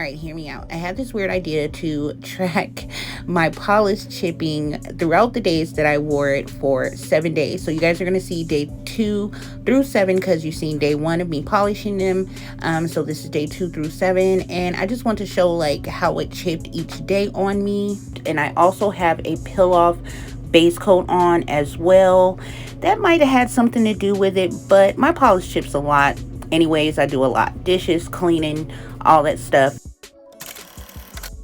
right, hear me out. I had this weird idea to track my polish chipping throughout the days that I wore it for 7 days. So you guys are going to see day 2 through 7 because you've seen day 1 of me polishing them. So this is day 2 through 7. And I just want to show like how it chipped each day on me. And I also have a peel off base coat on as well. That might have had something to do with it, but my polish chips a lot. Anyways, I do a lot. Dishes, cleaning, all that stuff.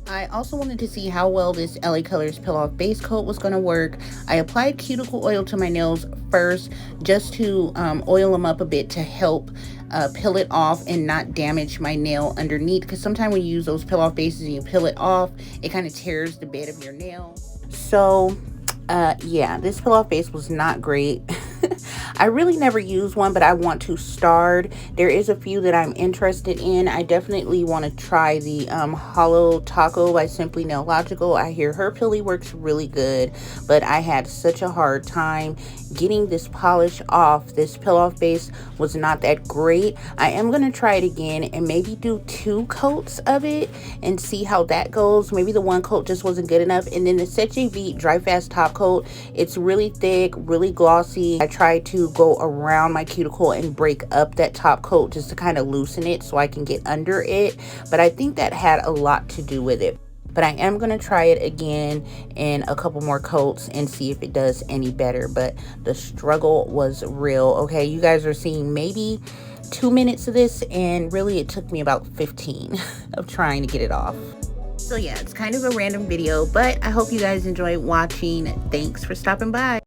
I also wanted to see how well this LA Colors Peel Off Base Coat was going to work. I applied cuticle oil to my nails first just to oil them up a bit to help peel it off and not damage my nail underneath. Because sometimes when you use those peel off bases and you peel it off, it kind of tears the bed of your nail. So yeah, this peel off base was not great. I really never use one, but I want to start. There is a few that I'm interested in. I definitely want to try the Hollow Taco by Simply Nailogical. I hear her peely works really good, but I had such a hard time getting this polish off. This peel off base was not that great. I am going to try it again and maybe do 2 coats of it and see how that goes. Maybe the 1 coat just wasn't good enough. And then the Seche Vite Dry Fast Top Coat, it's really thick, really glossy. I tried to go around my cuticle and break up that top coat just to kind of loosen it so I can get under it, but I think that had a lot to do with it. But I am going to try it again in a couple more coats and see if it does any better. But the struggle was real. Okay, you guys are seeing maybe 2 minutes of this, and really it took me about 15 of trying to get it off. So yeah, it's kind of a random video, but I hope you guys enjoy watching. Thanks for stopping by.